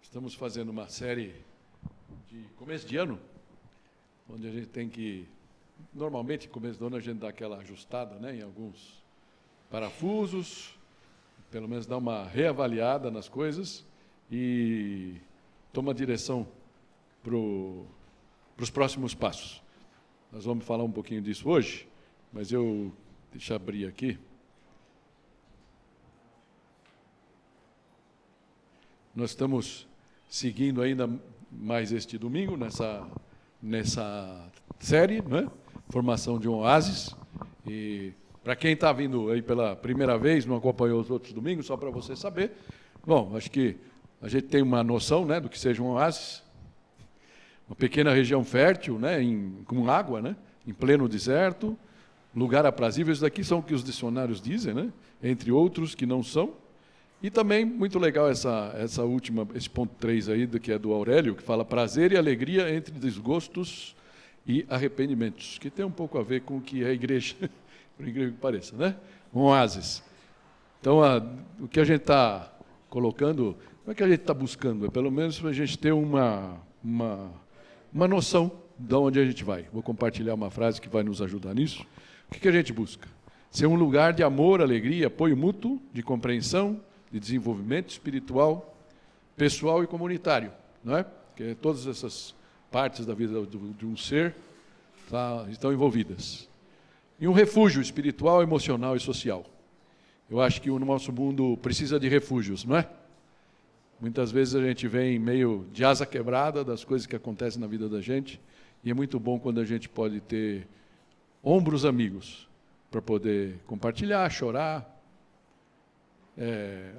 Estamos fazendo uma série de começo de ano, onde a gente tem que, normalmente, começo do ano, a gente dá aquela ajustada, né, em alguns parafusos, pelo menos dá uma reavaliada nas coisas e toma direção para os próximos passos. Nós vamos falar um pouquinho disso hoje, mas deixa eu abrir aqui. Nós estamos seguindo ainda mais este domingo, nessa série, né? Formação de um oásis. E para quem está vindo aí pela primeira vez, não acompanhou os outros domingos, só para você saber, bom, acho que a gente tem uma noção, né, do que seja um oásis. Uma pequena região fértil, né, com água, né, em pleno deserto, lugar aprazível. Isso daqui são o que os dicionários dizem, né, entre outros que não são. E também, muito legal esse ponto 3 aí, que é do Aurélio, que fala prazer e alegria entre desgostos e arrependimentos, que tem um pouco a ver com o que é a igreja, por incrível que pareça, né? Um oásis. Então, o que a gente está colocando, não é que a gente está buscando, é pelo menos para a gente ter uma noção de onde a gente vai. Vou compartilhar uma frase que vai nos ajudar nisso. O que a gente busca? Ser um lugar de amor, alegria, apoio mútuo, de compreensão, de desenvolvimento espiritual, pessoal e comunitário, não é? Porque todas essas partes da vida de um ser estão envolvidas. E um refúgio espiritual, emocional e social. Eu acho que o nosso mundo precisa de refúgios, não é? Muitas vezes a gente vem meio de asa quebrada das coisas que acontecem na vida da gente, e é muito bom quando a gente pode ter ombros amigos para poder compartilhar, chorar.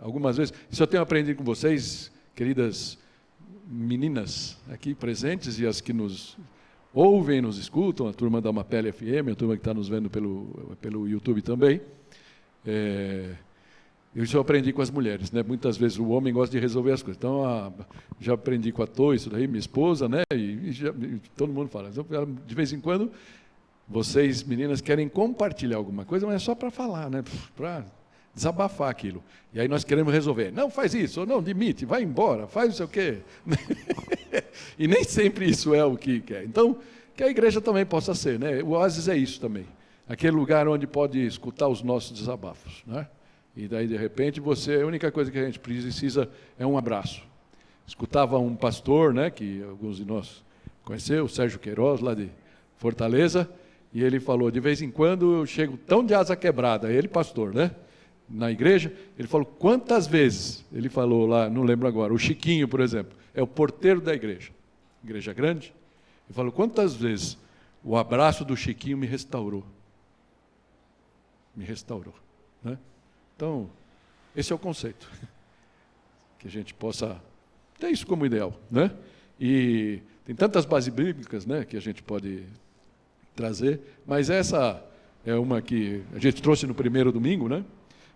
Algumas vezes, isso eu tenho aprendido com vocês, queridas meninas aqui presentes e as que nos ouvem, nos escutam, a turma da Mapele FM, a turma que está nos vendo pelo YouTube também. Isso eu aprendi com as mulheres, né? Muitas vezes o homem gosta de resolver as coisas. Então, já aprendi com a Tô, isso daí, minha esposa, né? E todo mundo fala. Então, de vez em quando, vocês, meninas, querem compartilhar alguma coisa, mas é só para falar, né? Para desabafar aquilo. E aí nós queremos resolver. Não, faz isso, ou não, demite, vai embora, faz não sei o quê. E nem sempre isso é o que quer. Então, que a igreja também possa ser, né? O oásis é isso também. Aquele lugar onde pode escutar os nossos desabafos, né? E daí, de repente, a única coisa que a gente precisa é um abraço. Escutava um pastor, né, que alguns de nós conheceu, o Sérgio Queiroz, lá de Fortaleza, e ele falou, de vez em quando eu chego tão de asa quebrada, ele pastor, né? Na igreja, ele falou, quantas vezes, ele falou lá, não lembro agora, o Chiquinho, por exemplo, é o porteiro da igreja grande, ele falou, quantas vezes o abraço do Chiquinho me restaurou, né? Então, esse é o conceito, que a gente possa ter isso como ideal, né? E tem tantas bases bíblicas, né, que a gente pode trazer, mas essa é uma que a gente trouxe no primeiro domingo, né?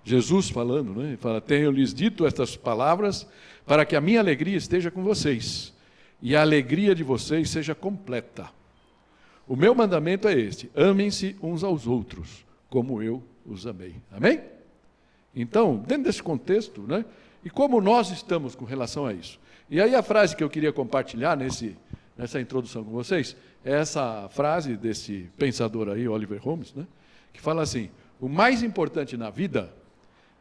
Jesus falando, né? Ele fala, tenho-lhes dito estas palavras para que a minha alegria esteja com vocês e a alegria de vocês seja completa. O meu mandamento é este, amem-se uns aos outros, como eu os amei. Amém? Então, dentro desse contexto, né? E como nós estamos com relação a isso? E aí a frase que eu queria compartilhar nessa introdução com vocês, é essa frase desse pensador aí, Oliver Holmes, né? Que fala assim, o mais importante na vida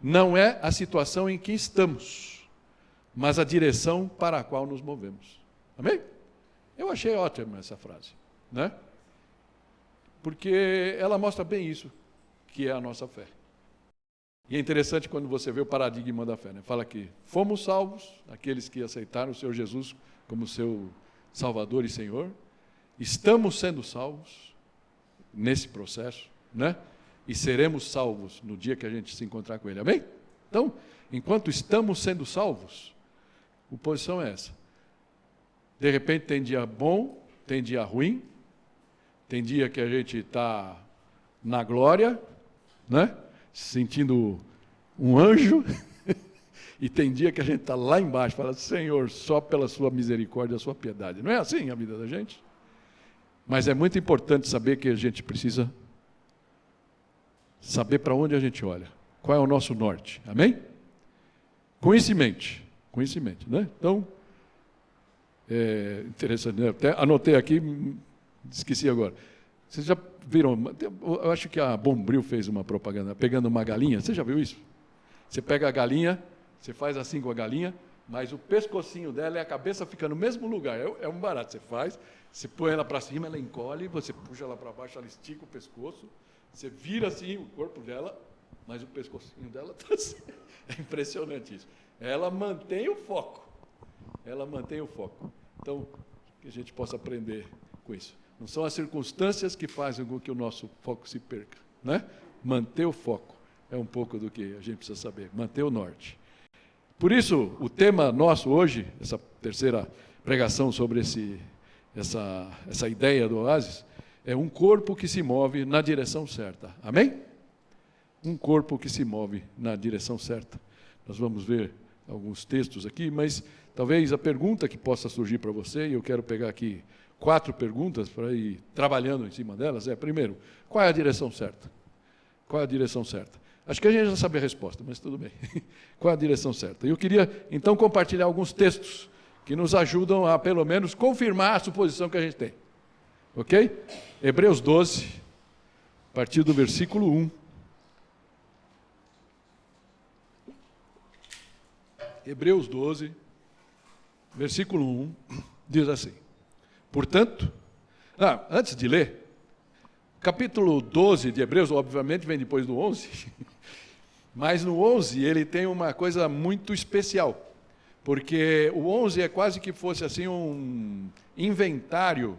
não é a situação em que estamos, mas a direção para a qual nos movemos. Amém? Eu achei ótima essa frase, né? Porque ela mostra bem isso, que é a nossa fé. E é interessante quando você vê o paradigma da fé, né? Fala que fomos salvos, aqueles que aceitaram o Senhor Jesus como seu Salvador e Senhor, estamos sendo salvos nesse processo, né? E seremos salvos no dia que a gente se encontrar com Ele. Amém? Então, enquanto estamos sendo salvos, a posição é essa. De repente tem dia bom, tem dia ruim, tem dia que a gente está na glória, né? Sentindo um anjo, e tem dia que a gente está lá embaixo, fala, Senhor, só pela sua misericórdia, a sua piedade. Não é assim a vida da gente? Mas é muito importante saber que a gente precisa saber para onde a gente olha, qual é o nosso norte, amém? Com isso em mente, né? Então, Interessante, né? Até anotei aqui, esqueci agora. Vocês já viram? Eu acho que a Bombril fez uma propaganda, pegando uma galinha. Você já viu isso? Você pega a galinha, você faz assim com a galinha, mas o pescocinho dela e a cabeça ficam no mesmo lugar. É um barato. Você faz, você põe ela para cima, ela encolhe, você puxa ela para baixo, ela estica o pescoço, você vira assim o corpo dela, mas o pescocinho dela está assim. É impressionante isso. Ela mantém o foco. Ela mantém o foco. Então, que a gente possa aprender com isso. Não são as circunstâncias que fazem com que o nosso foco se perca, né? Manter o foco é um pouco do que a gente precisa saber, manter o norte. Por isso, o tema nosso hoje, essa terceira pregação sobre essa ideia do oásis, é um corpo que se move na direção certa. Amém? Um corpo que se move na direção certa. Nós vamos ver alguns textos aqui, mas talvez a pergunta que possa surgir para você, e eu quero pegar aqui 4 perguntas para ir trabalhando em cima delas, primeiro, qual é a direção certa? Qual é a direção certa? Acho que a gente já sabe a resposta, mas tudo bem. Qual é a direção certa? Eu queria, então, compartilhar alguns textos que nos ajudam a, pelo menos, confirmar a suposição que a gente tem. Ok? Hebreus 12, a partir do versículo 1. Hebreus 12, versículo 1, diz assim: portanto, antes de ler, capítulo 12 de Hebreus, obviamente, vem depois do 11, mas no 11 ele tem uma coisa muito especial, porque o 11 é quase que fosse assim um inventário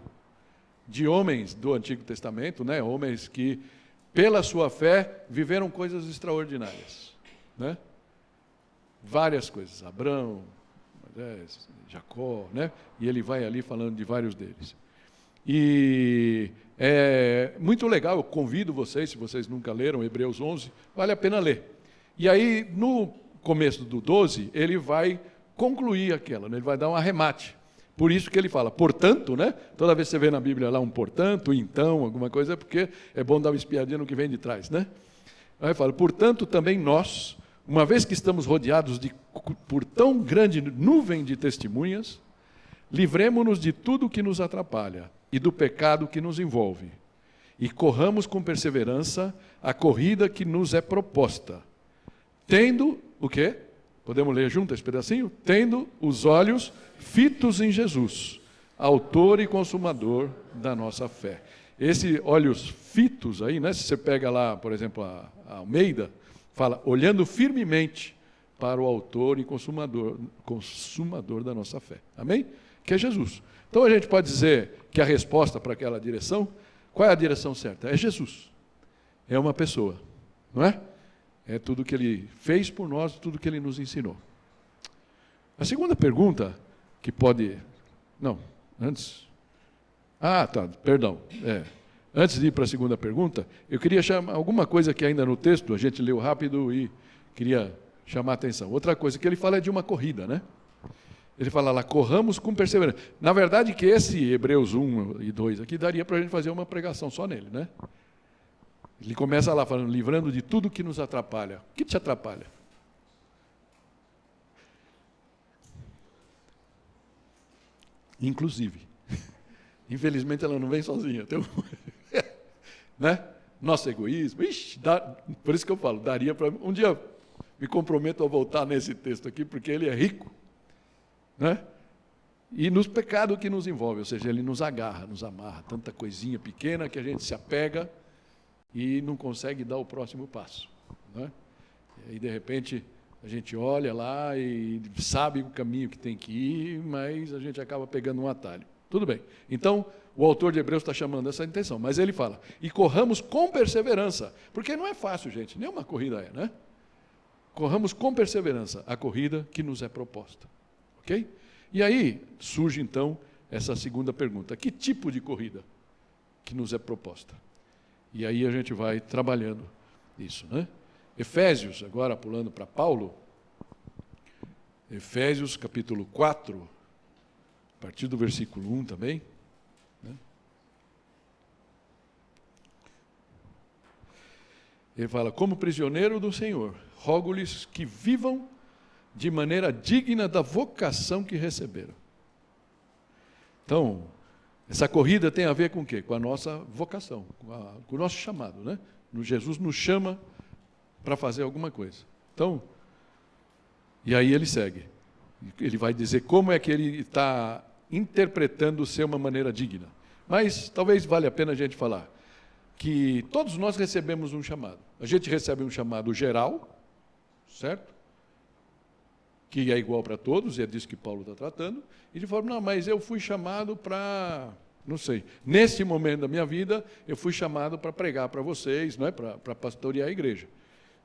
de homens do Antigo Testamento, né? Homens que, pela sua fé, viveram coisas extraordinárias, né? Várias coisas, Abraão, Jacó, né? E ele vai ali falando de vários deles. E é muito legal, eu convido vocês, se vocês nunca leram Hebreus 11, vale a pena ler. E aí, no começo do 12, ele vai concluir aquela, né? Ele vai dar um arremate. Por isso que ele fala, portanto, né? Toda vez que você vê na Bíblia lá um portanto, então, alguma coisa, é porque é bom dar uma espiadinha no que vem de trás, né? Aí ele fala, portanto, também nós, uma vez que estamos rodeados por tão grande nuvem de testemunhas, livremo-nos de tudo que nos atrapalha e do pecado que nos envolve, e corramos com perseverança a corrida que nos é proposta, tendo o quê? Podemos ler junto esse pedacinho? Tendo os olhos fitos em Jesus, autor e consumador da nossa fé. Esse olhos fitos aí, né? Se você pega lá, por exemplo, a Almeida, fala, olhando firmemente para o autor e consumador da nossa fé. Amém? Que é Jesus. Então a gente pode dizer que a resposta para aquela direção, qual é a direção certa? É Jesus. É uma pessoa, não é? É tudo que ele fez por nós, tudo que ele nos ensinou. A segunda pergunta que pode... Não, antes... perdão. Antes de ir para a segunda pergunta, eu queria chamar alguma coisa que ainda no texto, a gente leu rápido e queria chamar a atenção. Outra coisa que ele fala é de uma corrida, né? Ele fala lá, corramos com perseverança. Na verdade, que esse Hebreus 1 e 2 aqui, daria para a gente fazer uma pregação só nele, né? Ele começa lá falando, livrando de tudo que nos atrapalha. O que te atrapalha? Inclusive. Infelizmente, ela não vem sozinha. Né? Nosso egoísmo. Por isso que eu falo, daria para... Um dia me comprometo a voltar nesse texto aqui, porque ele é rico. Né? E nos pecados que nos envolve, ou seja, ele nos agarra, nos amarra, tanta coisinha pequena que a gente se apega e não consegue dar o próximo passo. Né? E aí, de repente, a gente olha lá e sabe o caminho que tem que ir, mas a gente acaba pegando um atalho. Tudo bem. Então, o autor de Hebreus está chamando essa intenção, mas ele fala, e corramos com perseverança, porque não é fácil, gente, nenhuma corrida é, né? Corramos com perseverança a corrida que nos é proposta. Ok? E aí surge, então, essa segunda pergunta. Que tipo de corrida que nos é proposta? E aí a gente vai trabalhando isso, né? Efésios, agora pulando para Paulo, Efésios capítulo 4, a partir do versículo 1 também, né? Ele fala, como prisioneiro do Senhor, rogo-lhes que vivam de maneira digna da vocação que receberam. Então, essa corrida tem a ver com o quê? Com a nossa vocação, com o nosso chamado, né? Jesus nos chama para fazer alguma coisa. Então, e aí ele segue. Ele vai dizer como é que ele está interpretando ser uma maneira digna. Mas talvez valha a pena a gente falar que todos nós recebemos um chamado. A gente recebe um chamado geral, certo? Que é igual para todos, e é disso que Paulo está tratando. E ele fala, não, mas eu fui chamado para, não sei, neste momento da minha vida, eu fui chamado para pregar para vocês, não é? Para pastorear a igreja.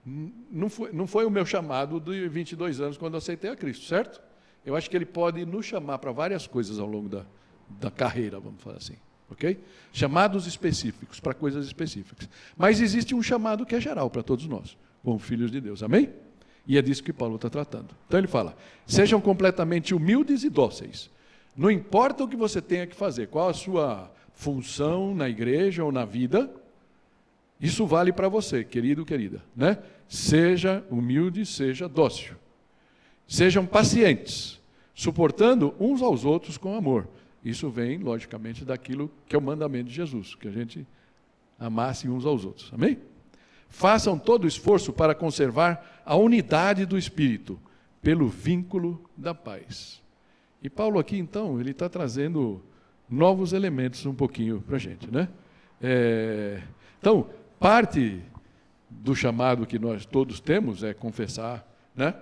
Não foi o meu chamado de 22 anos quando eu aceitei a Cristo, certo? Eu acho que ele pode nos chamar para várias coisas ao longo da carreira, vamos falar assim, ok? Chamados específicos, para coisas específicas. Mas existe um chamado que é geral para todos nós, como filhos de Deus, amém? E é disso que Paulo está tratando. Então ele fala, sejam completamente humildes e dóceis. Não importa o que você tenha que fazer, qual a sua função na igreja ou na vida, isso vale para você, querido, querida, né? Seja humilde, seja dócil. Sejam pacientes, suportando uns aos outros com amor. Isso vem, logicamente, daquilo que é o mandamento de Jesus, que a gente amasse uns aos outros. Amém? Façam todo o esforço para conservar a unidade do Espírito, pelo vínculo da paz. E Paulo aqui, então, ele está trazendo novos elementos um pouquinho para a gente, né? Então, parte do chamado que nós todos temos é confessar, né?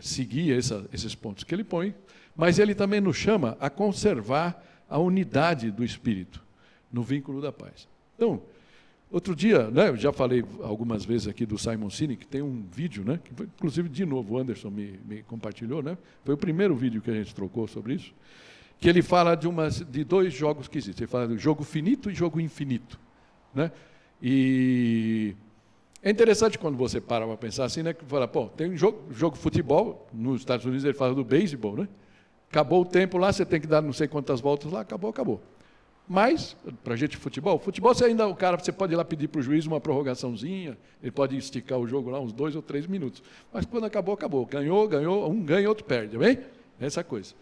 Seguir esses pontos que ele põe, mas ele também nos chama a conservar a unidade do Espírito, no vínculo da paz. Então, outro dia, né, eu já falei algumas vezes aqui do Simon Sinek, que tem um vídeo, né, que foi, inclusive, de novo, o Anderson me compartilhou, né, foi o primeiro vídeo que a gente trocou sobre isso, que ele fala de dois jogos que existem. Ele fala do jogo finito e jogo infinito, né? E é interessante quando você para pensar assim, né, que fala, pô, tem um jogo de futebol, nos Estados Unidos ele fala do beisebol, né? Acabou o tempo lá, você tem que dar não sei quantas voltas lá, acabou. Mas, para a gente, futebol você pode ir lá pedir para o juiz uma prorrogaçãozinha, ele pode esticar o jogo lá uns 2 ou 3 minutos. Mas quando acabou. Ganhou, um ganha, outro perde, bem? Essa coisa.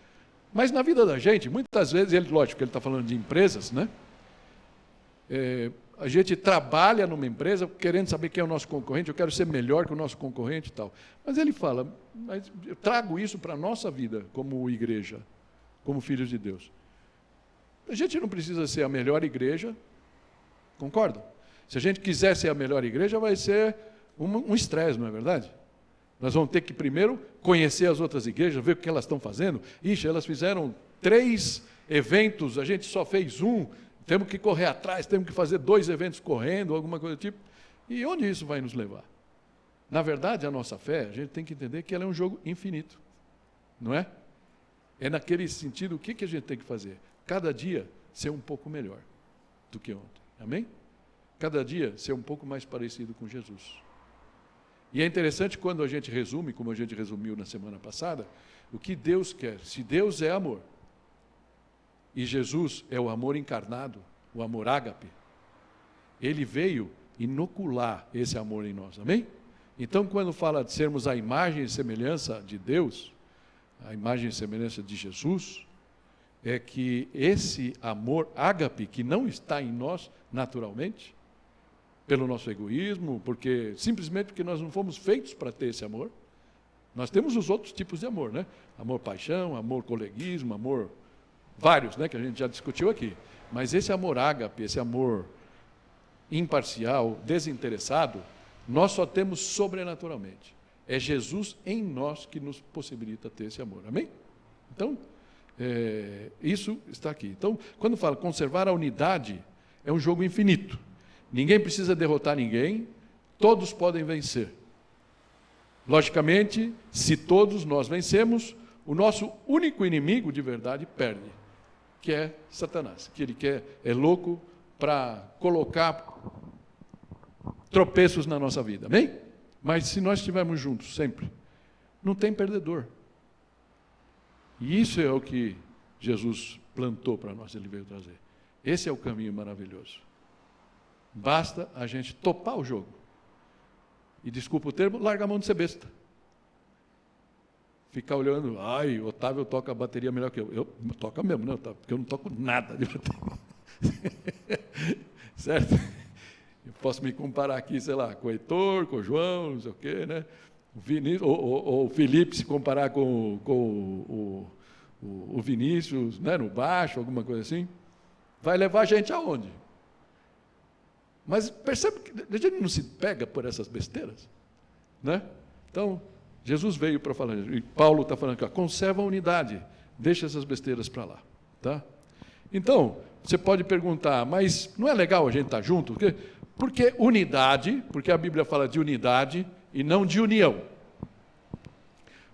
Mas na vida da gente, muitas vezes, lógico que ele está falando de empresas, né? A gente trabalha numa empresa querendo saber quem é o nosso concorrente, eu quero ser melhor que o nosso concorrente e tal. Mas ele fala, mas eu trago isso para a nossa vida como igreja, como filhos de Deus. A gente não precisa ser a melhor igreja, concordam? Se a gente quiser ser a melhor igreja, vai ser um estresse, não é verdade? Nós vamos ter que primeiro conhecer as outras igrejas, ver o que elas estão fazendo. Ixi, elas fizeram 3 eventos, a gente só fez um, temos que correr atrás, temos que fazer 2 eventos correndo, alguma coisa do tipo. E onde isso vai nos levar? Na verdade, a nossa fé, a gente tem que entender que ela é um jogo infinito, não é? É naquele sentido, o que a gente tem que fazer? Cada dia ser um pouco melhor do que ontem. Amém? Cada dia ser um pouco mais parecido com Jesus. E é interessante quando a gente resume, como a gente resumiu na semana passada, o que Deus quer. Se Deus é amor, e Jesus é o amor encarnado, o amor ágape, ele veio inocular esse amor em nós. Amém? Então, quando fala de sermos a imagem e semelhança de Deus, a imagem e semelhança de Jesus, é que esse amor ágape, que não está em nós naturalmente, pelo nosso egoísmo, simplesmente porque nós não fomos feitos para ter esse amor. Nós temos os outros tipos de amor, né? Amor paixão, amor coleguismo, amor vários, né, que a gente já discutiu aqui. Mas esse amor ágape, esse amor imparcial, desinteressado, nós só temos sobrenaturalmente. É Jesus em nós que nos possibilita ter esse amor. Amém? Então, isso está aqui. Então, quando fala conservar a unidade, é um jogo infinito. Ninguém precisa derrotar ninguém, todos podem vencer. Logicamente, se todos nós vencemos, o nosso único inimigo de verdade perde, que é Satanás, que ele é louco para colocar tropeços na nossa vida. Amém? Mas se nós estivermos juntos sempre, não tem perdedor. E isso é o que Jesus plantou para nós, ele veio trazer. Esse é o caminho maravilhoso. Basta a gente topar o jogo. E desculpa o termo, larga a mão de ser besta. ficar olhando, ai, o Otávio toca a bateria melhor que eu. Eu toco mesmo, né, Otávio? Porque eu não toco nada de bateria. Certo? Eu posso me comparar aqui, sei lá, com o Heitor, com o João, não sei o quê, né? O Vinícius, ou o Felipe se comparar com o Vinícius, né, no baixo, alguma coisa assim, vai levar a gente aonde? Mas percebe que a gente não se pega por essas besteiras, né? Então, Jesus veio para falar, e Paulo está falando aqui, conserva a unidade, deixa essas besteiras para lá, tá? Então, você pode perguntar, mas não é legal a gente estar junto? Porque unidade, porque a Bíblia fala de unidade e não de união.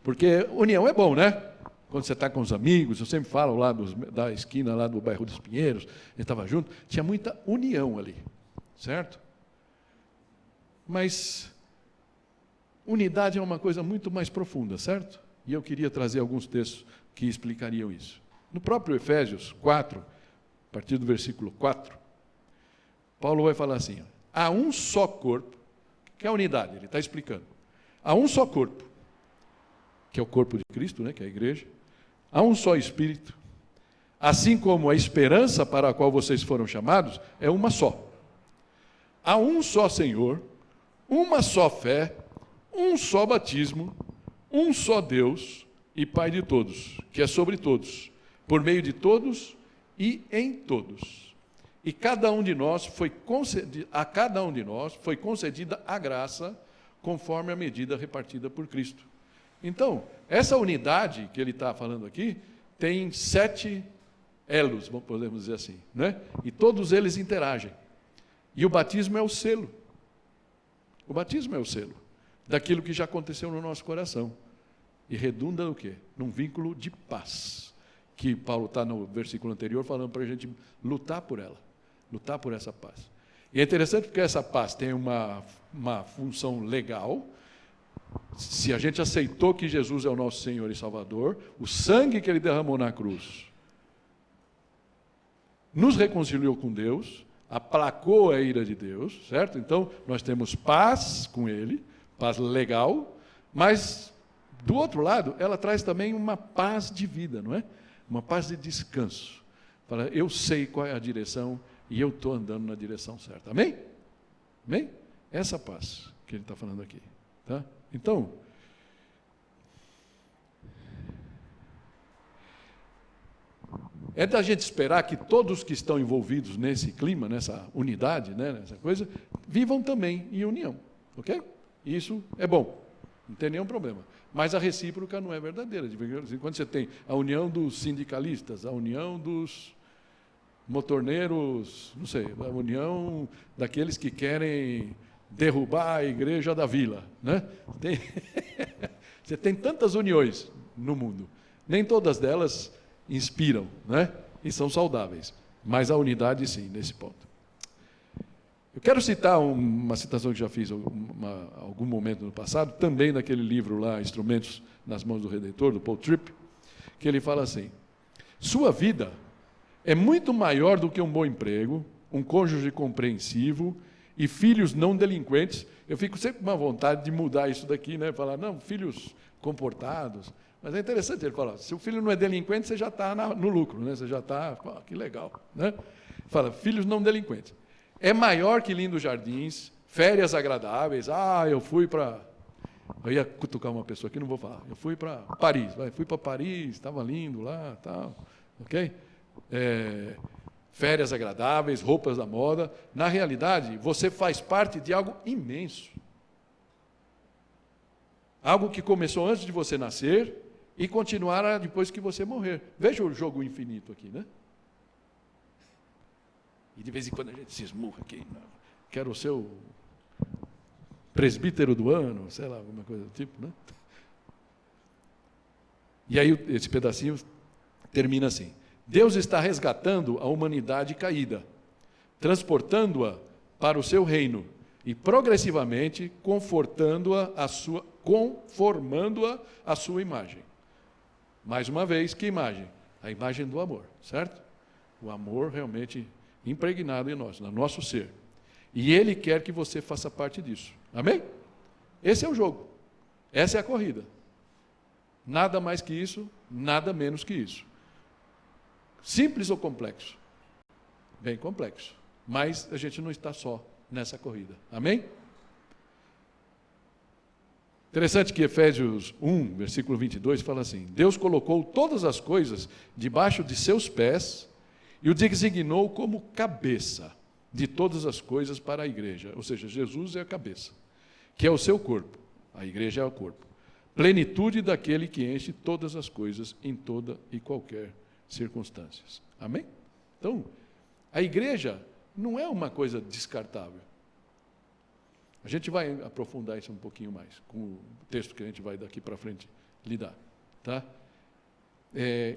Porque união é bom, né? Quando você está com os amigos, eu sempre falo lá da esquina, lá do bairro dos Pinheiros, a gente estava junto, tinha muita união ali, certo? Mas unidade é uma coisa muito mais profunda, certo? E eu queria trazer alguns textos que explicariam isso. No próprio Efésios 4, a partir do versículo 4, Paulo vai falar assim, há um só corpo, que é a unidade, ele está explicando. Há um só corpo, que é o corpo de Cristo, né, que é a igreja. Há um só Espírito, assim como a esperança para a qual vocês foram chamados é uma só. Há um só Senhor, uma só fé, um só batismo, um só Deus e Pai de todos, que é sobre todos, por meio de todos e em todos. E a cada um de nós foi concedida a graça conforme a medida repartida por Cristo. Então, essa unidade que ele está falando aqui tem 7 elos, podemos dizer assim, né? E todos eles interagem. E o batismo é o selo. O batismo é o selo daquilo que já aconteceu no nosso coração. E redunda no quê? Num vínculo de paz, que Paulo está no versículo anterior falando para a gente lutar por ela, lutar por essa paz. E é interessante porque essa paz tem uma função legal. Se a gente aceitou que Jesus é o nosso Senhor e Salvador, o sangue que Ele derramou na cruz nos reconciliou com Deus, aplacou a ira de Deus, certo? Então, nós temos paz com Ele, paz legal, mas, do outro lado, ela traz também uma paz de vida, não é? Uma paz de descanso. Fala, eu sei qual é a direção e eu estou andando na direção certa. Amém? Amém? Essa paz que ele está falando aqui, tá? Então, é da gente esperar que todos que estão envolvidos nesse clima, nessa unidade, né, nessa coisa, vivam também em união, ok? Isso é bom, não tem nenhum problema. Mas a recíproca não é verdadeira. Quando você tem a união dos sindicalistas, a união dos motorneiros, não sei, a união daqueles que querem derrubar a igreja da vila, né? Você tem tantas uniões no mundo, nem todas delas inspiram, né? E são saudáveis, mas a unidade sim, nesse ponto. Eu quero citar uma citação que já fiz algum momento no passado, também naquele livro lá, Instrumentos nas Mãos do Redentor, do Paul Tripp, que ele fala assim, sua vida é muito maior do que um bom emprego, um cônjuge compreensivo e filhos não delinquentes. Eu fico sempre com uma vontade de mudar isso daqui, né? Falar, não, filhos comportados. Mas é interessante ele falar, se o filho não é delinquente, você já está no lucro, né? Você já está, que legal, né? Fala, filhos não delinquentes. É maior que lindos jardins, férias agradáveis. Eu fui para... Eu ia cutucar uma pessoa aqui, não vou falar. Eu fui para Paris, fui para Paris, estava lindo lá, tal, ok? Férias agradáveis, roupas da moda. Na realidade, você faz parte de algo imenso. Algo que começou antes de você nascer e continuará depois que você morrer. Veja o jogo infinito aqui, né? E de vez em quando a gente se esmurra aqui. Não, quero ser o presbítero do ano, sei lá, alguma coisa do tipo, né? E aí esse pedacinho termina assim. Deus está resgatando a humanidade caída, transportando-a para o seu reino e progressivamente conformando-a à sua imagem. Mais uma vez, que imagem? A imagem do amor, certo? O amor realmente impregnado em nós, no nosso ser. E Ele quer que você faça parte disso. Amém? Esse é o jogo. Essa é a corrida. Nada mais que isso, nada menos que isso. Simples ou complexo? Bem complexo. Mas a gente não está só nessa corrida. Amém? Interessante que Efésios 1, versículo 22, fala assim: Deus colocou todas as coisas debaixo de seus pés e o designou como cabeça de todas as coisas para a igreja. Ou seja, Jesus é a cabeça, que é o seu corpo. A igreja é o corpo. Plenitude daquele que enche todas as coisas em toda e qualquer circunstância. Amém? Então, a igreja não é uma coisa descartável. A gente vai aprofundar isso um pouquinho mais, com o texto que a gente vai daqui para frente lidar. Tá?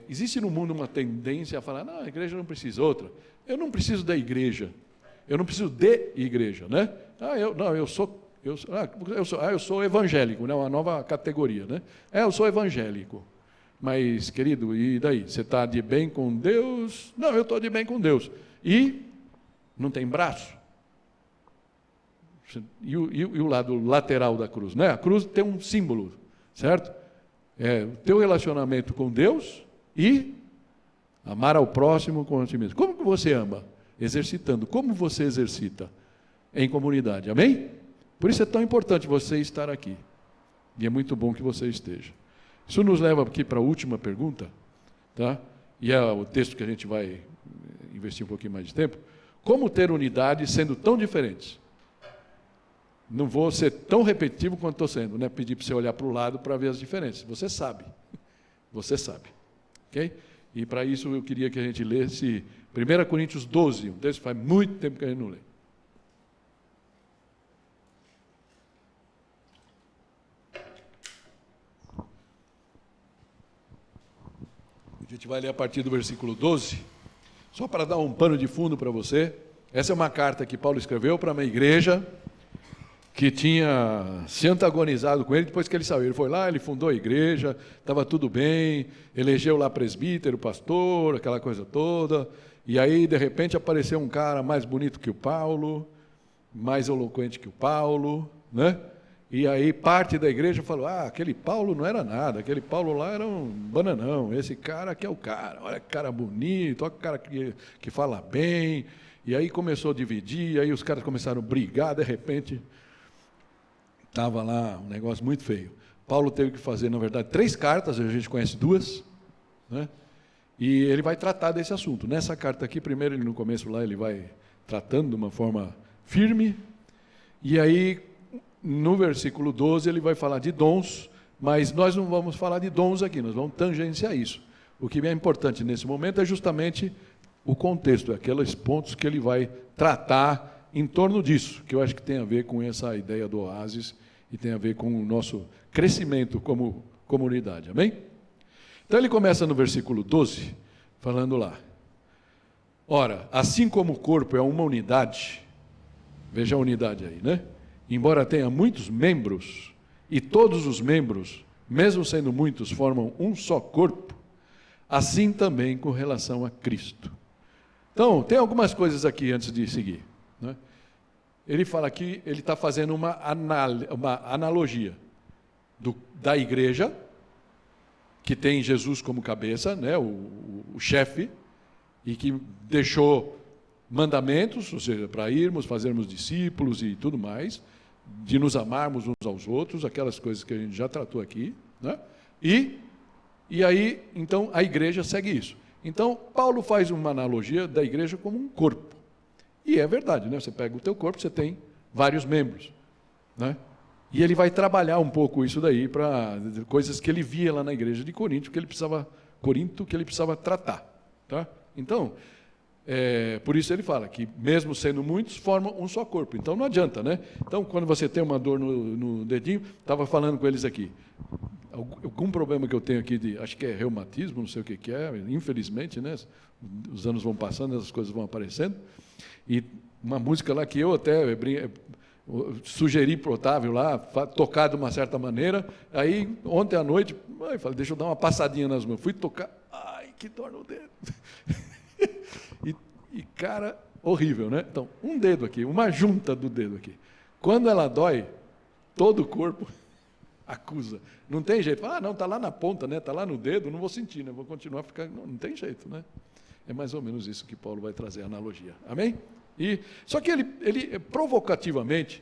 Existe no mundo uma tendência a falar, não, a igreja não precisa. Outra, eu não preciso da igreja, eu não preciso de igreja. Né? Eu sou evangélico, né? Uma nova categoria. Né? Eu sou evangélico. Mas, querido, e daí? Você está de bem com Deus? Não, eu estou de bem com Deus. E não tem braço? E o lado lateral da cruz, né? A cruz tem um símbolo, certo? O teu relacionamento com Deus e amar ao próximo como a ti mesmo. Como que você ama? Exercitando. Como você exercita? Em comunidade, amém? Por isso é tão importante você estar aqui. E é muito bom que você esteja. Isso nos leva aqui para a última pergunta, tá? E é o texto que a gente vai investir um pouquinho mais de tempo. Como ter unidade sendo tão diferentes? Não vou ser tão repetitivo quanto estou sendo, né? Pedir para você olhar para o lado para ver as diferenças. Você sabe. Você sabe. Ok? E para isso eu queria que a gente lesse 1 Coríntios 12, um texto que faz muito tempo que a gente não lê. A gente vai ler a partir do versículo 12, só para dar um pano de fundo para você. Essa é uma carta que Paulo escreveu para uma igreja que tinha se antagonizado com ele depois que ele saiu. Ele foi lá, ele fundou a igreja, estava tudo bem, elegeu lá presbítero, pastor, aquela coisa toda, e aí, de repente, apareceu um cara mais bonito que o Paulo, mais eloquente que o Paulo, né? E aí parte da igreja falou, aquele Paulo não era nada, aquele Paulo lá era um bananão, esse cara aqui é o cara, olha que cara bonito, olha que cara que fala bem. E aí começou a dividir, aí os caras começaram a brigar, de repente estava lá um negócio muito feio. Paulo teve que fazer, na verdade, 3 cartas, a gente conhece 2, né? E ele vai tratar desse assunto. Nessa carta aqui, primeiro, ele no começo lá, ele vai tratando de uma forma firme, e aí, no versículo 12, ele vai falar de dons, mas nós não vamos falar de dons aqui, nós vamos tangenciar isso. O que é importante nesse momento é justamente o contexto, aqueles pontos que ele vai tratar em torno disso, que eu acho que tem a ver com essa ideia do oásis e tem a ver com o nosso crescimento como comunidade, amém? Então ele começa no versículo 12, falando lá, ora, assim como o corpo é uma unidade, veja a unidade aí, né? Embora tenha muitos membros, e todos os membros, mesmo sendo muitos, formam um só corpo, assim também com relação a Cristo. Então, tem algumas coisas aqui antes de seguir, né? Ele fala aqui, ele está fazendo uma analogia da igreja, que tem Jesus como cabeça, né, o chefe, e que deixou mandamentos, ou seja, para irmos, fazermos discípulos e tudo mais, de nos amarmos uns aos outros, aquelas coisas que a gente já tratou aqui, né? E aí, então, a igreja segue isso. Então, Paulo faz uma analogia da igreja como um corpo. E é verdade, né? Você pega o teu corpo, você tem vários membros, né? E ele vai trabalhar um pouco isso daí para coisas que ele via lá na igreja de Corinto, que ele precisava tratar, tá? Então, por isso ele fala que mesmo sendo muitos, formam um só corpo. Então não adianta, né? Então, quando você tem uma dor no dedinho, estava falando com eles aqui, algum problema que eu tenho aqui, acho que é reumatismo, não sei o que é, infelizmente, né? Os anos vão passando, essas coisas vão aparecendo, e uma música lá que eu até sugeri para o Otávio lá, tocar de uma certa maneira, aí ontem à noite, eu falei, deixa eu dar uma passadinha nas mãos, fui tocar, ai, que dor no dedo. E cara, horrível, né? Então, um dedo aqui, uma junta do dedo aqui. Quando ela dói, todo o corpo Acusa. Não tem jeito. Fala, não, está lá na ponta, né? Está lá no dedo, não vou sentir, né? Vou continuar a ficar... Não tem jeito, né? É mais ou menos isso que Paulo vai trazer, a analogia. Amém? Só que ele provocativamente,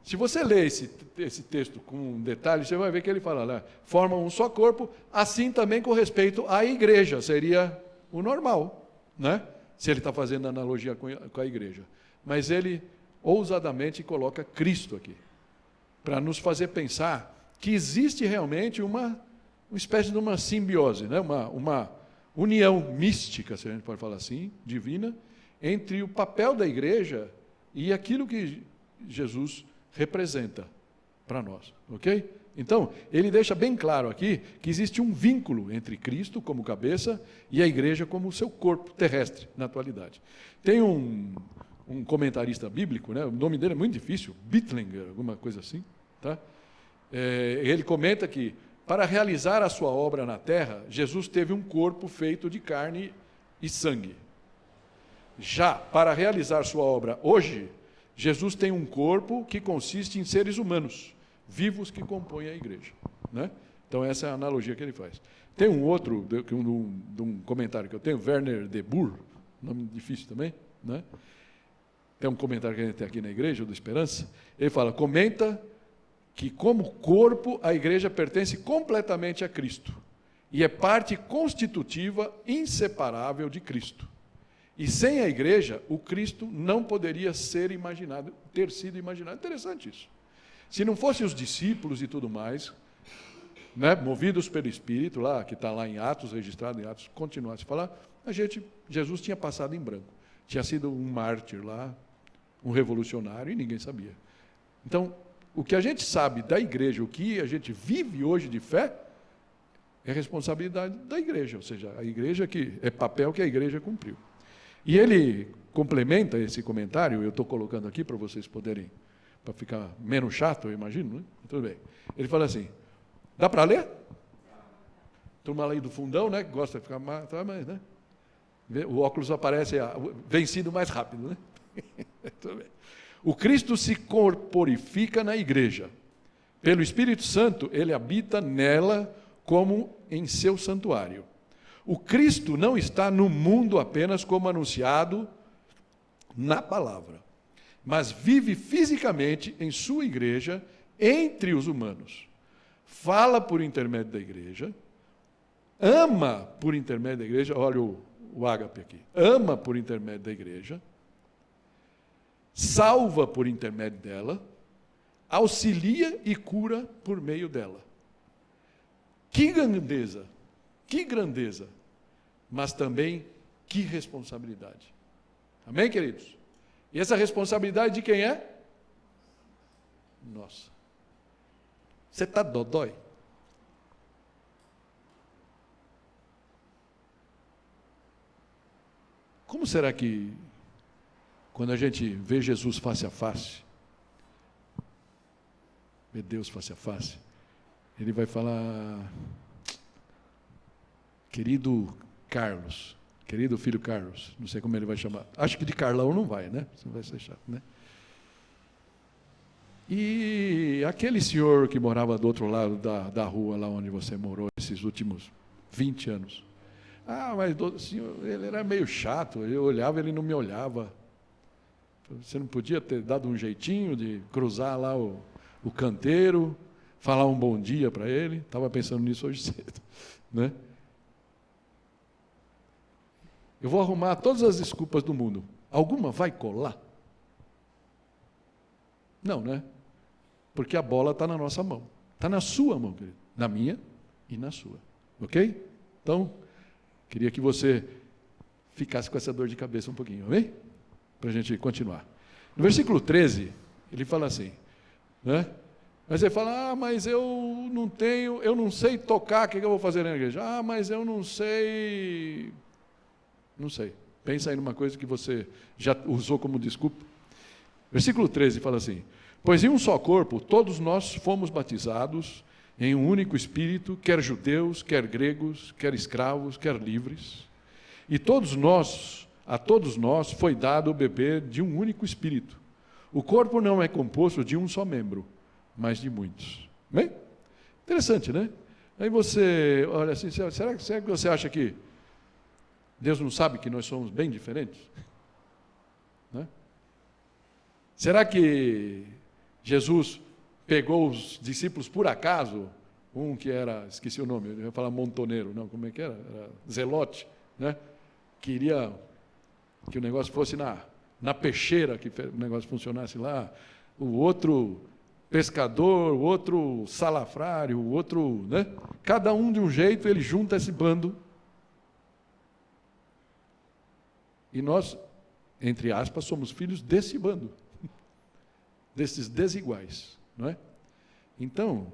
se você ler esse texto com detalhe, você vai ver que ele fala, né, formam um só corpo, assim também com respeito à igreja, seria o normal, né? Se ele está fazendo analogia com a igreja. Mas ele ousadamente coloca Cristo aqui, para nos fazer pensar que existe realmente uma espécie de uma simbiose, né? uma união mística, se a gente pode falar assim, divina, entre o papel da igreja e aquilo que Jesus representa para nós, ok? Então, ele deixa bem claro aqui que existe um vínculo entre Cristo como cabeça e a igreja como o seu corpo terrestre na atualidade. Tem um comentarista bíblico, né? O nome dele é muito difícil, Bittlinger, alguma coisa assim, tá? Ele comenta que para realizar a sua obra na terra, Jesus teve um corpo feito de carne e sangue. Já para realizar sua obra hoje, Jesus tem um corpo que consiste em seres humanos, vivos que compõem a igreja, né? Então essa é a analogia que ele faz. Tem um outro, de um comentário que eu tenho, Werner de Boer, nome difícil também, né? Tem um comentário que a gente tem aqui na igreja, do Esperança, ele fala, comenta que como corpo a igreja pertence completamente a Cristo e é parte constitutiva inseparável de Cristo. E sem a igreja, o Cristo não poderia ter sido imaginado. Interessante isso. Se não fossem os discípulos e tudo mais, né, movidos pelo Espírito, lá, que está lá em Atos, registrado em Atos, continuasse a falar, Jesus tinha passado em branco. Tinha sido um mártir lá, um revolucionário, e ninguém sabia. Então, o que a gente sabe da igreja, o que a gente vive hoje de fé, é responsabilidade da igreja, ou seja, a igreja é papel que a igreja cumpriu. E ele complementa esse comentário, eu estou colocando aqui para vocês poderem, para ficar menos chato, eu imagino, né? Tudo bem. Ele fala assim, dá para ler? Turma aí do fundão, né, que gosta de ficar mais, né? O óculos aparece vencido mais rápido, né? Tudo bem. O Cristo se corporifica na igreja. Pelo Espírito Santo, ele habita nela como em seu santuário. O Cristo não está no mundo apenas como anunciado na palavra, mas vive fisicamente em sua igreja, entre os humanos. Fala por intermédio da igreja, ama por intermédio da igreja, olha o ágape aqui, ama por intermédio da igreja, salva por intermédio dela, auxilia e cura por meio dela. Que grandeza! Que grandeza! Mas também que responsabilidade. Amém, queridos? E essa responsabilidade de quem é? Nossa. Você está dodói? Como será que, quando a gente vê Jesus face a face, vê Deus face a face, ele vai falar, querido Carlos, querido filho Carlos, não sei como ele vai chamar, acho que de Carlão não vai, né? Não vai ser chato, né? E aquele senhor que morava do outro lado da rua, lá onde você morou esses últimos 20 anos, mas senhor, ele era meio chato, eu olhava, ele não me olhava. Você não podia ter dado um jeitinho de cruzar lá o canteiro, falar um bom dia para ele? Estava pensando nisso hoje cedo, né? Eu vou arrumar todas as desculpas do mundo. Alguma vai colar? Não, né? Porque a bola está na nossa mão. Está na sua mão, querido. Na minha e na sua. Ok? Então, queria que você ficasse com essa dor de cabeça um pouquinho, amém? Para a gente continuar. No versículo 13, ele fala assim, né? Mas ele fala, mas eu não sei tocar, o que eu vou fazer na igreja? Mas eu não sei. Não sei. Pensa aí numa coisa que você já usou como desculpa. Versículo 13 fala assim, pois em um só corpo todos nós fomos batizados em um único Espírito, quer judeus, quer gregos, quer escravos, quer livres, e a todos nós foi dado beber de um único Espírito. O corpo não é composto de um só membro, mas de muitos. Amém? Interessante, né? Aí você olha assim, será que você acha que Deus não sabe que nós somos bem diferentes? Né? Será que Jesus pegou os discípulos por acaso? Um que era, esqueci o nome, eu ia falar montoneiro, não, como é que era? Era Zelote, né? Queria que o negócio fosse na peixeira, que o negócio funcionasse lá. O outro pescador, o outro salafrário, o outro, né? Cada um de um jeito, ele junta esse bando. E nós, entre aspas, somos filhos desse bando, desses desiguais, não é? Então,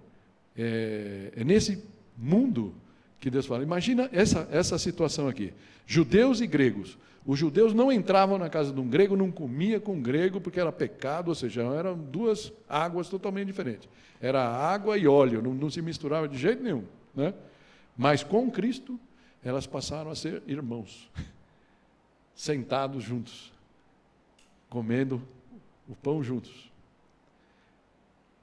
é nesse mundo que Deus fala. Imagina essa situação aqui. Judeus e gregos. Os judeus não entravam na casa de um grego, não comia com um grego, porque era pecado, ou seja, eram duas águas totalmente diferentes. Era água e óleo, não se misturava de jeito nenhum. Né? Mas com Cristo, elas passaram a ser irmãos, sentados juntos, comendo o pão juntos.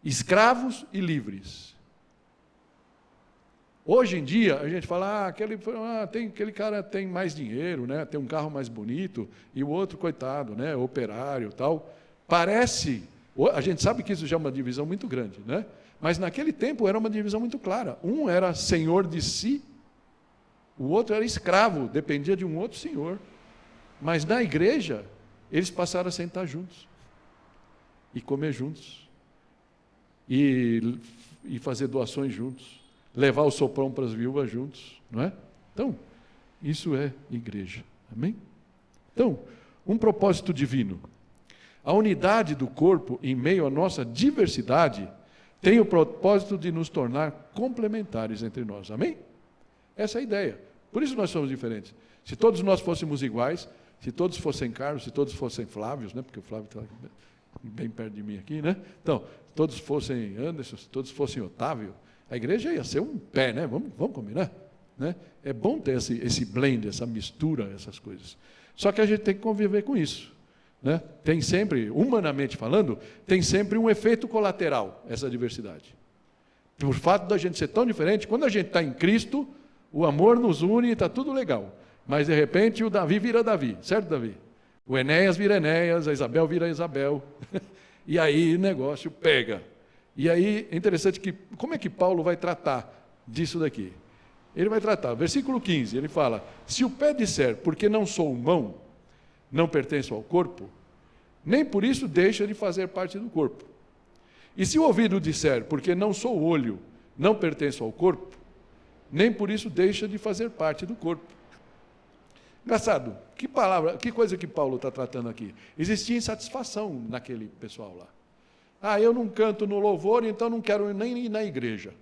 Escravos e livres. Hoje em dia, a gente fala, aquele cara tem mais dinheiro, né? Tem um carro mais bonito, e o outro, coitado, né? Operário, tal. Parece, a gente sabe que isso já é uma divisão muito grande, né? Mas naquele tempo era uma divisão muito clara. Um era senhor de si, o outro era escravo, dependia de um outro senhor. Mas na igreja, eles passaram a sentar juntos, e comer juntos, e fazer doações juntos, levar o soprão para as viúvas juntos, não é? Então, isso é igreja, amém? Então, um propósito divino. A unidade do corpo, em meio à nossa diversidade, tem o propósito de nos tornar complementares entre nós, amém? Essa é a ideia. Por isso nós somos diferentes. Se todos nós fôssemos iguais, se todos fossem Carlos, se todos fossem Flávios, né? Porque o Flávio está bem perto de mim aqui, né? Então, se todos fossem Anderson, se todos fossem Otávio, a igreja ia ser um pé, né? Vamos combinar? Né? É bom ter esse blend, essa mistura, essas coisas. Só que a gente tem que conviver com isso. Né? Tem sempre, humanamente falando, tem sempre um efeito colateral, essa diversidade. Por fato da gente ser tão diferente, quando a gente está em Cristo, o amor nos une e está tudo legal. Mas, de repente, o Davi vira Davi, certo, Davi? O Enéas vira Enéas, a Isabel vira Isabel. E aí o negócio pega. E aí é interessante que, como é que Paulo vai tratar disso daqui? Ele vai tratar, versículo 15, ele fala, se o pé disser, porque não sou mão, não pertenço ao corpo, nem por isso deixa de fazer parte do corpo. E se o ouvido disser, porque não sou olho, não pertenço ao corpo, nem por isso deixa de fazer parte do corpo. Engraçado, que coisa que Paulo está tratando aqui? Existia insatisfação naquele pessoal lá. Eu não canto no louvor, então não quero nem ir na igreja.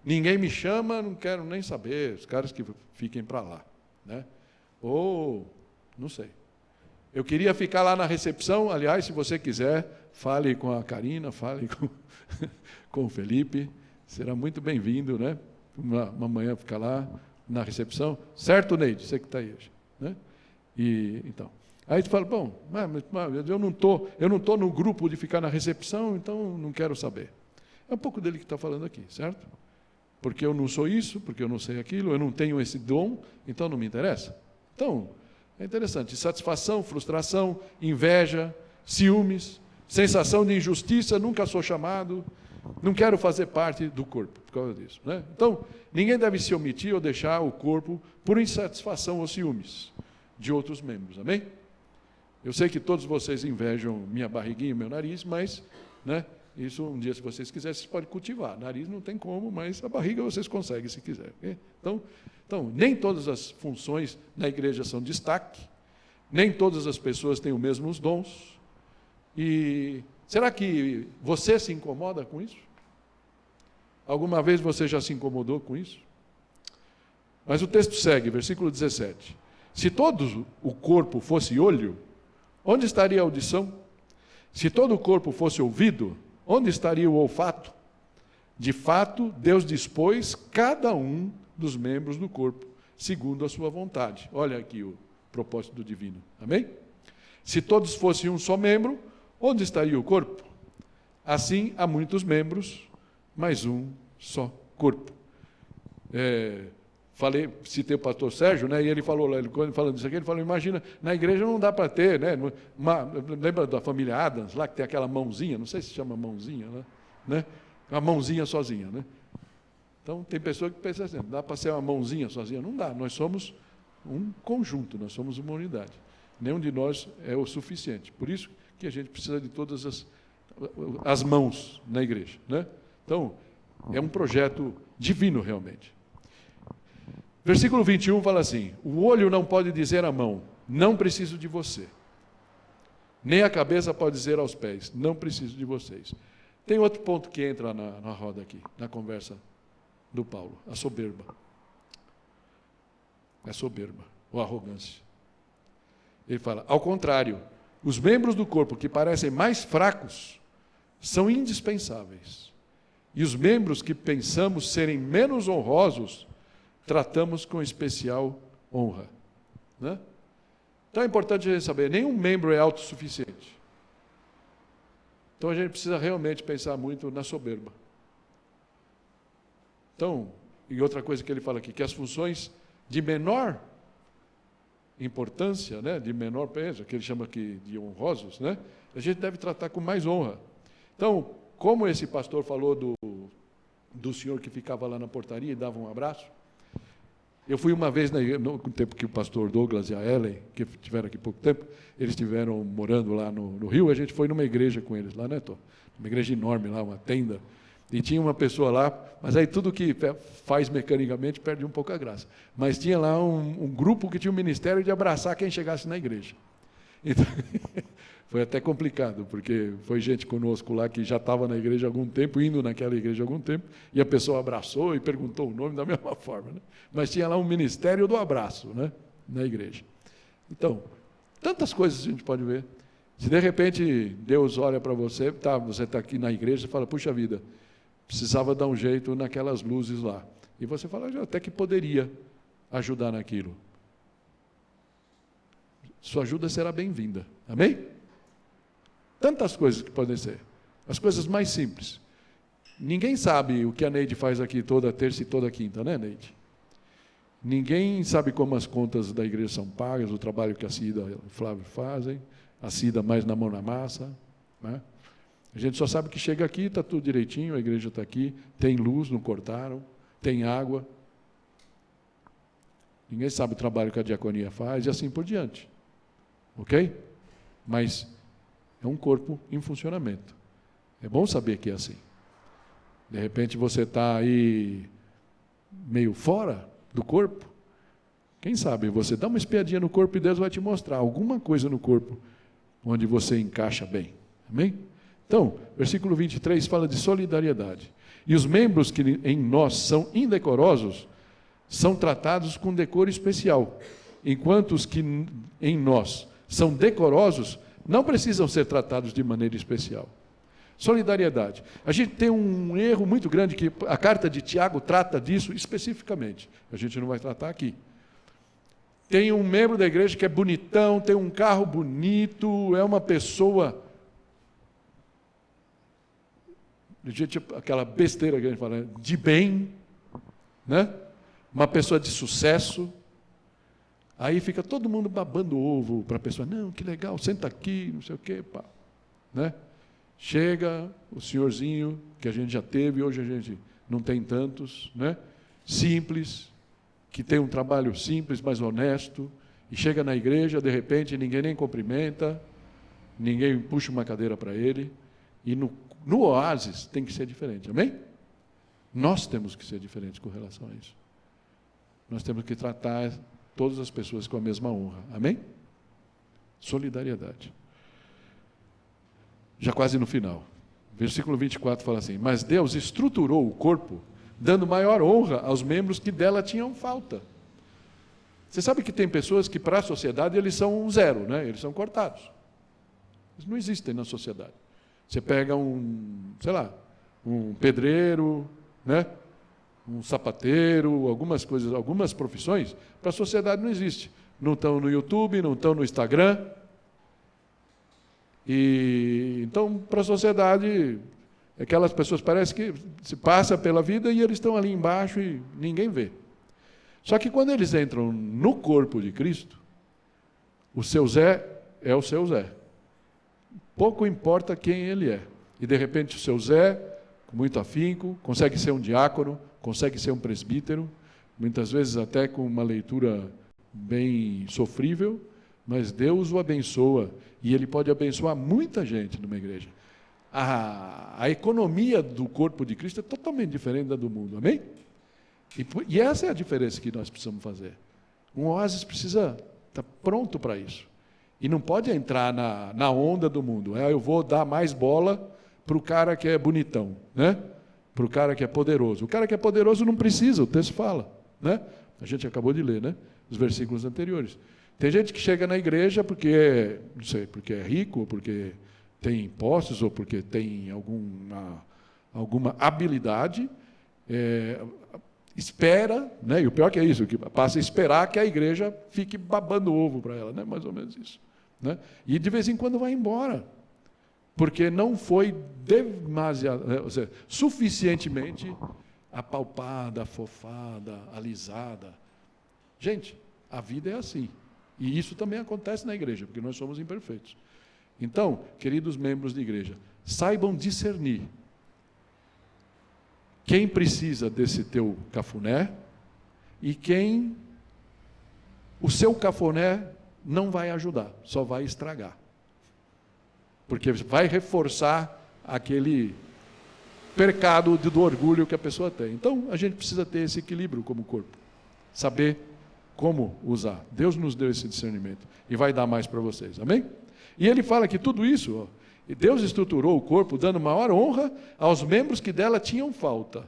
Ninguém me chama, não quero nem saber, os caras que fiquem para lá. Né? Ou, não sei. Eu queria ficar lá na recepção, aliás, se você quiser, fale com a Karina, fale com o Felipe, será muito bem-vindo, né? Uma manhã ficar lá na recepção. Certo, Neide? Você que está aí hoje. Né? Então... Aí tu fala, bom, eu não estou no grupo de ficar na recepção, então não quero saber. É um pouco dele que está falando aqui, certo? Porque eu não sou isso, porque eu não sei aquilo, eu não tenho esse dom, então não me interessa. Então, é interessante. Insatisfação, frustração, inveja, ciúmes, sensação de injustiça, nunca sou chamado, não quero fazer parte do corpo por causa disso. Né? Então, ninguém deve se omitir ou deixar o corpo por insatisfação ou ciúmes de outros membros, amém? Eu sei que todos vocês invejam minha barriguinha e meu nariz, mas, né, isso um dia, se vocês quiserem, vocês podem cultivar. Nariz não tem como, mas a barriga vocês conseguem se quiser. Okay? Então, nem todas as funções na igreja são destaque, nem todas as pessoas têm os mesmos dons. E será que você se incomoda com isso? Alguma vez você já se incomodou com isso? Mas o texto segue, versículo 17. Se todo o corpo fosse olho, onde estaria a audição? Se todo o corpo fosse ouvido, onde estaria o olfato? De fato, Deus dispôs cada um dos membros do corpo, segundo a sua vontade. Olha aqui o propósito do divino. Amém? Se todos fossem um só membro, onde estaria o corpo? Assim, há muitos membros, mas um só corpo. Citei o pastor Sérgio, né, e ele falou, quando falando isso aqui, ele falou, imagina, na igreja não dá para ter, né, lembra da família Adams, lá que tem aquela mãozinha, não sei se chama mãozinha, né, uma mãozinha sozinha, né? Então, tem pessoa que pensa assim, dá para ser uma mãozinha sozinha? Não dá, nós somos um conjunto, nós somos uma unidade. Nenhum de nós é o suficiente. Por isso que a gente precisa de todas as mãos na igreja, né? Então, é um projeto divino, realmente. Versículo 21 fala assim, o olho não pode dizer à mão, não preciso de você. Nem a cabeça pode dizer aos pés, não preciso de vocês. Tem outro ponto que entra na roda aqui, na conversa do Paulo, a soberba. É soberba, ou arrogância. Ele fala, ao contrário, os membros do corpo que parecem mais fracos são indispensáveis. E os membros que pensamos serem menos honrosos, tratamos com especial honra. Né? Então é importante a gente saber, nenhum membro é autossuficiente. Então a gente precisa realmente pensar muito na soberba. Então, e outra coisa que ele fala aqui, que as funções de menor importância, né, de menor peso, que ele chama aqui de honrosos, né, a gente deve tratar com mais honra. Então, como esse pastor falou do senhor que ficava lá na portaria e dava um abraço, eu fui uma vez, no tempo que o pastor Douglas e a Ellen, que estiveram aqui há pouco tempo, eles estiveram morando lá no Rio, a gente foi numa igreja com eles lá, né, Tom? Uma igreja enorme lá, uma tenda, e tinha uma pessoa lá, mas aí tudo que faz mecanicamente perde um pouco a graça. Mas tinha lá um grupo que tinha o ministério de abraçar quem chegasse na igreja. Então, foi até complicado, porque foi gente conosco lá que já estava na igreja há algum tempo, indo naquela igreja há algum tempo, e a pessoa abraçou e perguntou o nome da mesma forma. Né? Mas tinha lá um ministério do abraço, né, na igreja. Então, tantas coisas a gente pode ver. Se de repente Deus olha para você, você está aqui na igreja e fala, puxa vida, precisava dar um jeito naquelas luzes lá. E você fala, até que poderia ajudar naquilo. Sua ajuda será bem-vinda. Amém? Tantas coisas que podem ser. As coisas mais simples. Ninguém sabe o que a Neide faz aqui toda terça e toda quinta, né, Neide? Ninguém sabe como as contas da igreja são pagas, o trabalho que a Cida e o Flávio fazem, a Cida mais na mão na massa, né? A gente só sabe que chega aqui, está tudo direitinho, a igreja está aqui, tem luz, não cortaram, tem água. Ninguém sabe o trabalho que a diaconia faz e assim por diante. Ok? Mas é um corpo em funcionamento. É bom saber que é assim. De repente você está aí meio fora do corpo. Quem sabe você dá uma espiadinha no corpo e Deus vai te mostrar alguma coisa no corpo onde você encaixa bem. Amém? Então, versículo 23 fala de solidariedade. E os membros que em nós são indecorosos são tratados com decoro especial, enquanto os que em nós são decorosos não precisam ser tratados de maneira especial. Solidariedade. A gente tem um erro muito grande que a carta de Tiago trata disso especificamente. A gente não vai tratar aqui. Tem um membro da igreja que é bonitão, tem um carro bonito, é uma pessoa... aquela besteira que a gente fala, de bem, né? Uma pessoa de sucesso, aí fica todo mundo babando ovo para a pessoa, não, que legal, senta aqui, não sei o quê, pá. Né? Chega o senhorzinho, que a gente já teve, hoje a gente não tem tantos, né? Simples, que tem um trabalho simples, mas honesto, e chega na igreja, de repente, ninguém nem cumprimenta, ninguém puxa uma cadeira para ele, e no oásis tem que ser diferente, amém? Nós temos que ser diferentes com relação a isso. Nós temos que tratar todas as pessoas com a mesma honra, amém? Solidariedade. Já quase no final. Versículo 24 fala assim, mas Deus estruturou o corpo, dando maior honra aos membros que dela tinham falta. Você sabe que tem pessoas que para a sociedade eles são um zero, né? Eles são cortados. Eles não existem na sociedade. Você pega um pedreiro, né? Um sapateiro, algumas coisas, algumas profissões, para a sociedade não existe. Não estão no YouTube, não estão no Instagram. E então, para a sociedade, Aquelas pessoas parece que se passa pela vida e eles estão ali embaixo e ninguém vê. Só que quando eles entram no corpo de Cristo, o seu Zé é o seu Zé. Pouco importa quem ele é. E de repente o seu Zé, com muito afinco, consegue ser um diácono, consegue ser um presbítero, muitas vezes até com uma leitura bem sofrível, mas Deus o abençoa e ele pode abençoar muita gente numa igreja. A economia do corpo de Cristo é totalmente diferente da do mundo, amém? E essa é a diferença que nós precisamos fazer. Um oásis precisa estar pronto para isso. E não pode entrar na onda do mundo. Eu vou dar mais bola para o cara que é bonitão, né? Para o cara que é poderoso. O cara que é poderoso não precisa, o texto fala, né? A gente acabou de ler, né? Os versículos anteriores. Tem gente que chega na igreja porque, não sei, porque é rico, ou porque tem impostos, ou porque tem alguma habilidade, espera, né? E o pior que é isso, que passa a esperar que a igreja fique babando ovo para ela, né? Mais ou menos isso, né? E de vez em quando vai embora, porque não foi demasiado, ou seja, suficientemente apalpada, afofada, alisada. Gente, a vida é assim. E isso também acontece na igreja, porque nós somos imperfeitos. Então, queridos membros de igreja, saibam discernir quem precisa desse teu cafuné e quem o seu cafuné não vai ajudar, só vai estragar. Porque vai reforçar aquele pecado do orgulho que a pessoa tem. Então, a gente precisa ter esse equilíbrio como corpo. Saber como usar. Deus nos deu esse discernimento e vai dar mais para vocês. Amém? E ele fala que tudo isso, Deus estruturou o corpo dando maior honra aos membros que dela tinham falta,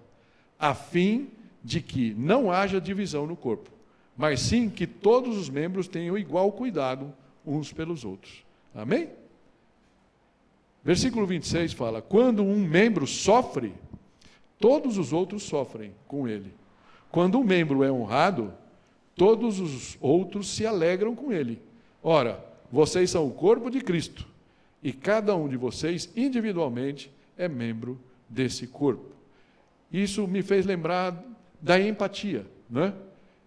a fim de que não haja divisão no corpo, mas sim que todos os membros tenham igual cuidado uns pelos outros. Amém? Versículo 26 fala: quando um membro sofre, todos os outros sofrem com ele. Quando um membro é honrado, todos os outros se alegram com ele. Ora, vocês são o corpo de Cristo, e cada um de vocês, individualmente, é membro desse corpo. Isso me fez lembrar da empatia, né?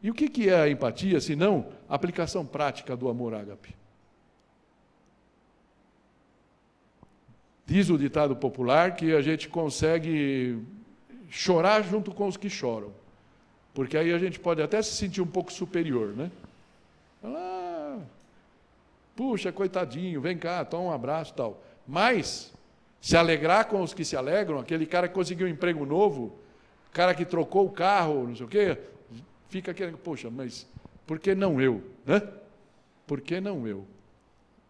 E o que é a empatia, se não a aplicação prática do amor ágape? Diz o ditado popular que a gente consegue chorar junto com os que choram, porque aí a gente pode até se sentir um pouco superior, né? Puxa, coitadinho, vem cá, toma um abraço e tal. Mas, se alegrar com os que se alegram, aquele cara que conseguiu um emprego novo, o cara que trocou o carro, não sei o quê, fica querendo, poxa, mas por que não eu? Né? Por que não eu?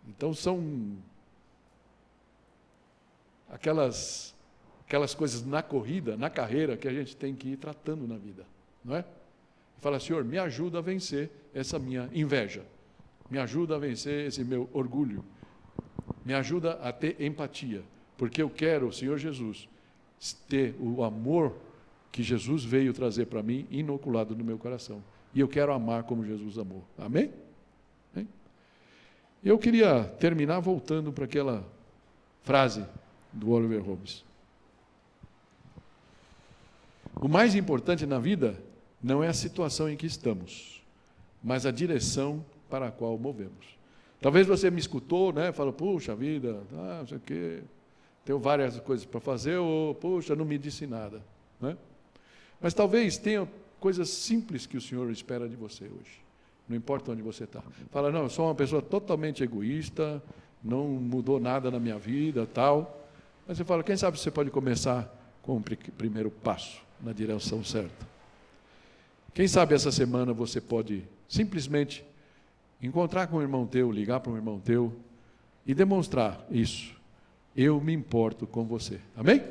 Então, são aquelas coisas na corrida, na carreira, que a gente tem que ir tratando na vida, não é? Fala, Senhor, me ajuda a vencer essa minha inveja. Me ajuda a vencer esse meu orgulho. Me ajuda a ter empatia. Porque eu quero, Senhor Jesus, ter o amor que Jesus veio trazer para mim, inoculado no meu coração. E eu quero amar como Jesus amou. Amém? Amém? Eu queria terminar voltando para aquela frase do Oliver Holmes. O mais importante na vida não é a situação em que estamos, mas a direção para a qual movemos. Talvez você me escutou, né? Falou, puxa vida, não sei o quê, tenho várias coisas para fazer, ou, puxa, não me disse nada, né? Mas talvez tenha coisas simples que o Senhor espera de você hoje, não importa onde você está. Fala, não, eu sou uma pessoa totalmente egoísta, não mudou nada na minha vida, tal. Mas você fala, quem sabe você pode começar com o primeiro passo na direção certa. Quem sabe essa semana você pode simplesmente encontrar com um irmão teu, ligar para um irmão teu e demonstrar isso. Eu me importo com você. Amém?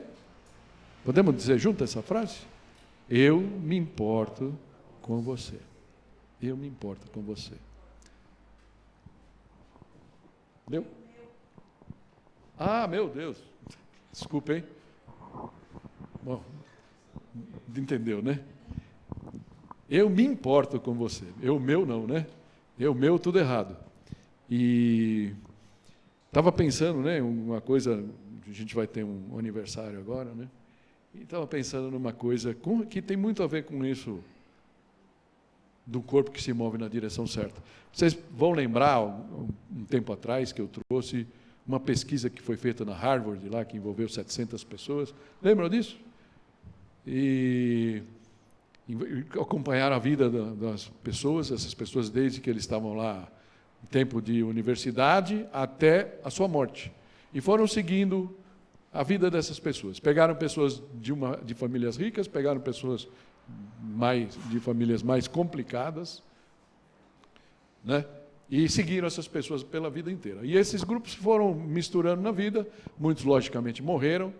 Podemos dizer junto essa frase? Eu me importo com você. Eu me importo com você. Deu? Ah, meu Deus. Desculpa, hein? Bom, entendeu, né? Eu me importo com você. Eu, meu, não, né? Eu, meu, tudo errado. E estava pensando, né? Uma coisa a gente vai ter um aniversário agora, né? E estava pensando numa coisa que tem muito a ver com isso, do corpo que se move na direção certa. Vocês vão lembrar, um tempo atrás, que eu trouxe uma pesquisa que foi feita na Harvard, lá, que envolveu 700 pessoas. Lembram disso? E acompanharam a vida das pessoas, essas pessoas desde que eles estavam lá, em tempo de universidade, até a sua morte. E foram seguindo a vida dessas pessoas. Pegaram pessoas de famílias ricas, pegaram pessoas de famílias mais complicadas, né? E seguiram essas pessoas pela vida inteira. E esses grupos foram misturando na vida, muitos logicamente morreram.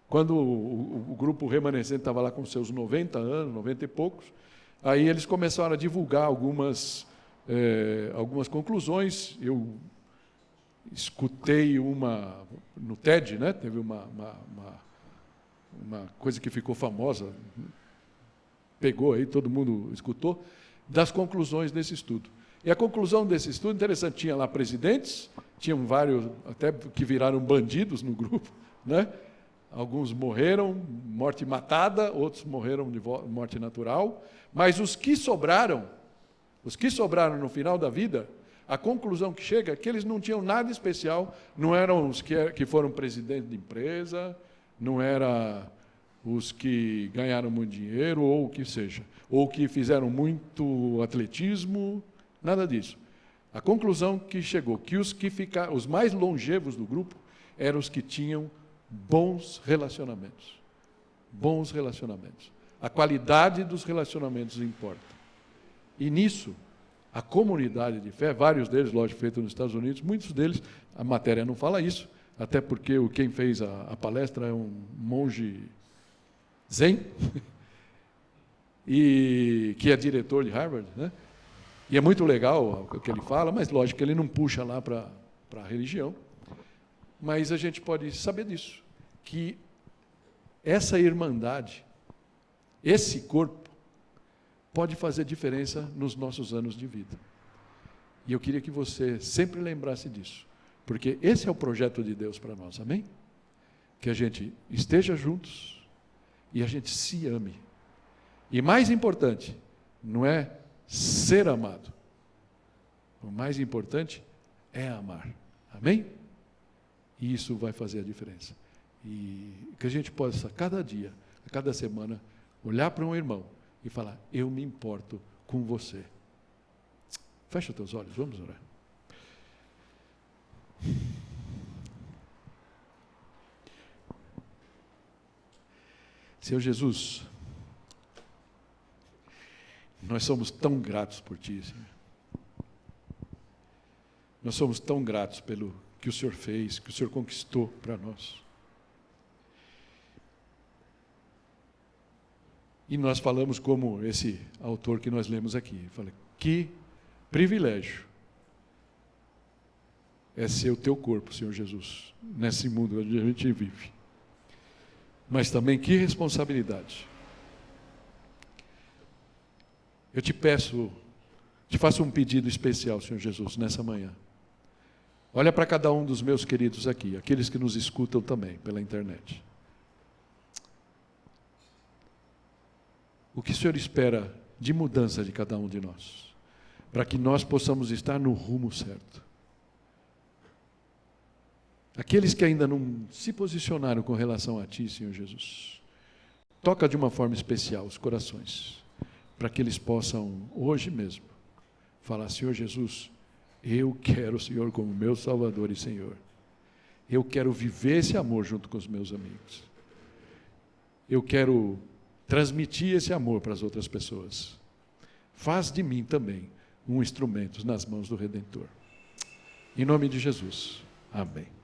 Quando o grupo remanescente estava lá com seus 90 anos, 90 e poucos, aí eles começaram a divulgar algumas conclusões. Eu escutei no TED, né? Teve uma coisa que ficou famosa, pegou aí, todo mundo escutou, das conclusões desse estudo. E a conclusão desse estudo, interessante, tinha lá presidentes, tinham vários, até que viraram bandidos no grupo, né? Alguns morreram, morte matada, outros morreram de morte natural, mas os que sobraram no final da vida, a conclusão que chega é que eles não tinham nada especial, não eram os que foram presidente de empresa, não era os que ganharam muito dinheiro, ou o que seja, ou que fizeram muito atletismo, nada disso. A conclusão que chegou, que os mais longevos do grupo eram os que tinham bons relacionamentos. Bons relacionamentos. A qualidade dos relacionamentos importa. E nisso, a comunidade de fé, vários deles, lógico, feito nos Estados Unidos, muitos deles, a matéria não fala isso, até porque quem fez a palestra é um monge zen, e que é diretor de Harvard, né? E é muito legal o que ele fala, mas lógico que ele não puxa lá para a religião. Mas a gente pode saber disso, que essa irmandade, esse corpo, pode fazer diferença nos nossos anos de vida. E eu queria que você sempre lembrasse disso, porque esse é o projeto de Deus para nós, amém? Que a gente esteja juntos e a gente se ame. E mais importante, não é ser amado. O mais importante é amar. Amém? E isso vai fazer a diferença. E que a gente possa, cada dia, a cada semana, olhar para um irmão e falar: eu me importo com você. Fecha os teus olhos, vamos orar. Senhor Jesus, nós somos tão gratos por Ti, Senhor. Nós somos tão gratos pelo que o Senhor fez, que o Senhor conquistou para nós. E nós falamos como esse autor que nós lemos aqui. Fala, que privilégio é ser o Teu corpo, Senhor Jesus, nesse mundo onde a gente vive. Mas também que responsabilidade. Eu te peço, te faço um pedido especial, Senhor Jesus, nessa manhã. Olha para cada um dos meus queridos aqui, aqueles que nos escutam também pela internet. O que o Senhor espera de mudança de cada um de nós, para que nós possamos estar no rumo certo? Aqueles que ainda não se posicionaram com relação a Ti, Senhor Jesus, toca de uma forma especial os corações, para que eles possam, hoje mesmo, falar: Senhor Jesus, eu quero o Senhor como meu Salvador e Senhor. Eu quero viver esse amor junto com os meus amigos. Eu quero transmitir esse amor para as outras pessoas. Faz de mim também um instrumento nas mãos do Redentor. Em nome de Jesus. Amém.